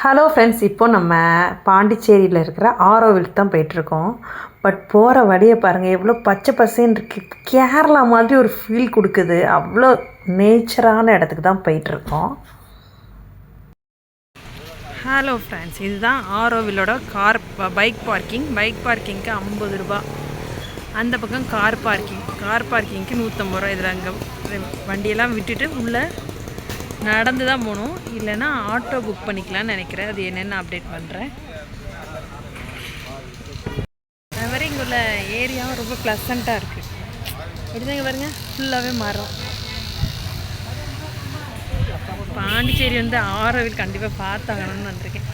Hello friends, இப்போ நம்ம பாண்டிச்சேரியில் இருக்கிற ஆரோவில் தான் போயிட்டுருக்கோம். பட் போகிற வழியை பாருங்கள், எவ்வளோ பச்சை பசேன்னு இருக்குது. கேரளா மாதிரி ஒரு ஃபீல் கொடுக்குது. அவ்வளோ நேச்சரான இடத்துக்கு தான் போயிட்டுருக்கோம். ஹலோ ஃப்ரெண்ட்ஸ், இதுதான் ஆரோவிலோட பைக் பார்க்கிங்க்கு 50 ரூபா. அந்த பக்கம் கார் பார்க்கிங்க்கு 150 ரூபா. இதில் அங்கே வண்டியெல்லாம் விட்டுட்டு உள்ளே நடந்து தான் போகணும், இல்லைன்னா ஆட்டோ புக் பண்ணிக்கலாம்னு நினைக்கிறேன். அது என்னென்னு அப்டேட் பண்ணுறேன். அது மாதிரி இங்கே உள்ள ஏரியாவும் ரொம்ப ப்ளசண்ட்டாக இருக்குது. எப்படிதாங்க பாருங்கள், ஃபுல்லாகவே மரம். பாண்டிச்சேரி வந்து ஆரோவில் கண்டிப்பாக பார்த்தாங்கன்னு வந்திருக்கேன்.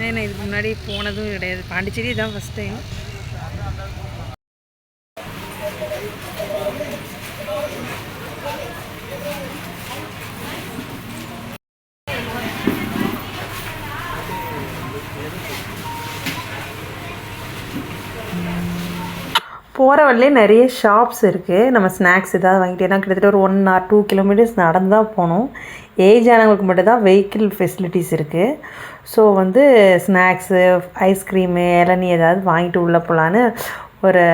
ஏன்னா இதுக்கு முன்னாடி போனதும் கிடையாது. பாண்டிச்சேரி தான் ஃபஸ்ட் டைம். போகிற வழியிலே நிறைய ஷாப்ஸ் இருக்குது. நம்ம ஸ்நாக்ஸ் ஏதாவது வாங்கிட்டு, ஏன்னா கிட்டத்தட்ட ஒரு 1 or 2 kilometers நடந்து தான் போகணும். ஏஜ் ஆனவங்களுக்கு மட்டும் தான் வெஹிக்கிள் ஃபெசிலிட்டிஸ் இருக்குது. ஸோ வந்து ஸ்நாக்ஸு, ஐஸ்கிரீமு, இளநீ ஏதாவது வாங்கிட்டு உள்ளே போகலான்னு ஒரு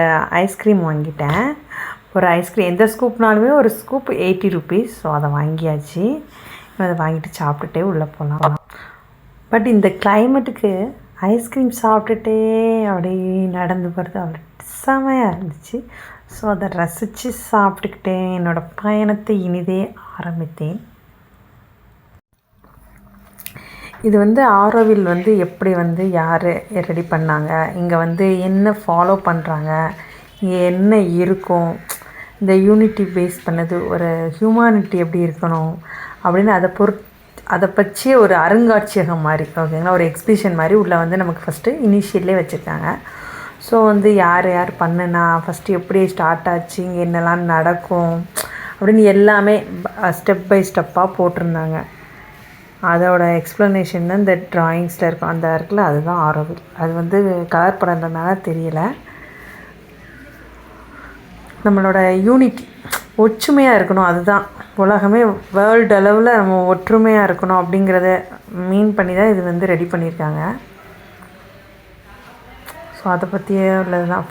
ஐஸ்கிரீம் வாங்கிட்டேன். ஒரு ஐஸ்கிரீம் எந்த ஸ்கூப்னாலுமே ஒரு ஸ்கூப் 80 rupees. ஸோ அதை வாங்கியாச்சு. அதை வாங்கிட்டு சாப்பிட்டுட்டே உள்ளே போகலாம். பட் இந்த கிளைமேட்டுக்கு ஐஸ்கிரீம் சாப்பிட்டுட்டே அப்படியே நடந்து போகிறது அவ்வளோ செமையாக இருந்துச்சு. ஸோ அதை ரசித்து சாப்பிட்டுக்கிட்டே என்னோடய பயணத்தை இனிதே ஆரம்பித்தேன். இது வந்து ஆரோவில் வந்து எப்படி வந்து யார் ரெடி பண்ணாங்க, இங்கே வந்து என்ன ஃபாலோ பண்ணுறாங்க, இங்கே என்ன இருக்கும், இந்த யூனிட்டி பேஸ் பண்ணது, ஒரு ஹியூமானிட்டி எப்படி இருக்கணும் அப்படின்னு அதை பற்றிய ஒரு அருங்காட்சியகம் மாதிரி, ஓகேங்களா, ஒரு எக்ஸிபிஷன் மாதிரி உள்ளே வந்து நமக்கு ஃபஸ்ட்டு இனிஷியல்லே வச்சுருக்காங்க. ஸோ வந்து யார் யார் பண்ணுனா, ஃபஸ்ட்டு எப்படி ஸ்டார்ட் ஆச்சு, இங்கே என்னெல்லாம் நடக்கும் அப்படின்னு எல்லாமே ஸ்டெப் பை ஸ்டெப்பாக போட்டிருந்தாங்க. அதோட எக்ஸ்ப்ளனேஷன் தான் இந்த ட்ராயிங்ஸில் இருக்கும். அந்த இருக்குல்ல, அதுதான் ஆரோவில். அது வந்து கலர் படன்றதுனால தெரியலை. நம்மளோட யூனிட்டி, ஒற்றுமையாக இருக்கணும், அதுதான் உலகமே வேர்ல்டு அளவில் நம்ம ஒற்றுமையாக இருக்கணும் அப்படிங்கிறத மீன் பண்ணி தான் இது வந்து ரெடி பண்ணியிருக்காங்க. ஸோ அதை பற்றியே உள்ளது தான்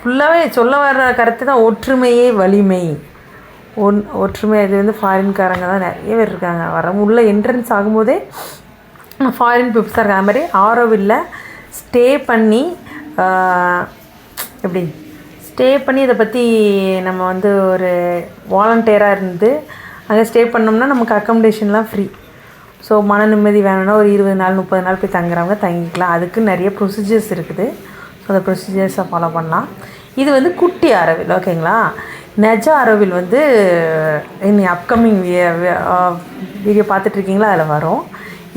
ஃபுல்லாகவே சொல்ல வர்ற கருத்து தான், ஒற்றுமையே வலிமை. ஒற்றுமை. இது வந்து ஃபாரின்காரங்க தான் நிறைய பேர் இருக்காங்க. உள்ள என்ட்ரன்ஸ் ஆகும்போதே ஃபாரின் பீப்புள்ஸாக இருக்காங்க. அது மாதிரி ஆரோவில்ல ஸ்டே பண்ணி இதை பற்றி நம்ம வந்து ஒரு வாலண்டியராக இருந்து அங்கே ஸ்டே பண்ணோம்னா நமக்கு அக்கமடேஷன்லாம் ஃப்ரீ. ஸோ மன நிம்மதி வேணும்னா ஒரு 20 நாள் 30 நாள் போய் தங்குறவங்க தங்கிக்கலாம். அதுக்கு நிறைய ப்ரொசீஜர்ஸ் இருக்குது. ஸோ அந்த ப்ரொசீஜர்ஸை ஃபாலோ பண்ணலாம். இது வந்து குட்டி ஆரோவில், ஓகேங்களா. நெஜ ஆரோவில் வந்து இனி அப்கமிங் வீடியோ பார்த்துட்ருக்கீங்களா, அதில் வரும்.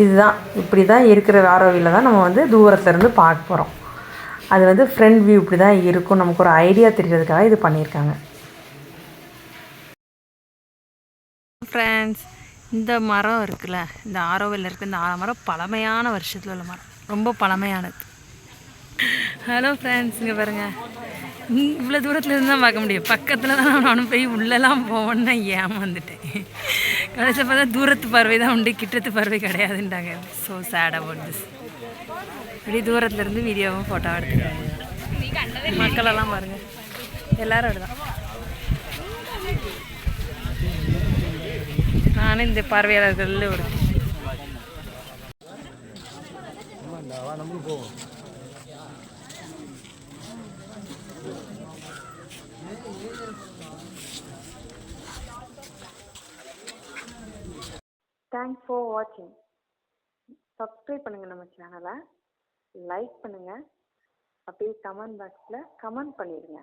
இதுதான் இப்படி தான் இருக்கிற ஆரோவில்ல தான் நம்ம வந்து தூரத்துலேருந்து பார்க்க போகிறோம். அது வந்து ஃப்ரண்ட் வியூ இப்படி தான் இருக்கும். நமக்கு ஒரு ஐடியா தெரியறதுக்காக இது பண்ணியிருக்காங்க. ஃப்ரெண்ட்ஸ், இந்த மரம் இருக்குல்ல, இந்த ஆரோவில் இருக்குது. இந்த மரம் பழமையான வருஷத்தில் உள்ள மரம், ரொம்ப பழமையானது. ஹலோ ஃப்ரெண்ட்ஸ், இங்கே பாருங்கள், இவ்வளோ தூரத்தில் இருந்து தான் பார்க்க முடியும். பக்கத்தில் தான் நானும் போய் உள்ளெல்லாம் போவேன்னு ஏமாந்துட்டேன். கடைசியில் பார்த்தா தூரத்து பார்வை தான் உண்டு, கிட்டத்து பார்வை கிடையாதுன்ட்டாங்க. So sad about this. இப்படி தூரத்துலேருந்து வீடியோவும் ஃபோட்டோ எடுத்துக்காங்க. மக்களெல்லாம் பாருங்கள், எல்லோரும் அப்படிதான். நானும் இந்த பார்வையாளர்கள் ஒரு தேங்க்ஸ் ஃபார் வாட்சிங். சப்ஸ்கிரைப் பண்ணுங்கள் நம்ம சேனலை, லைக் பண்ணுங்கள், அப்படியே கமெண்ட் பாக்ஸில் கமெண்ட் பண்ணிடுங்க.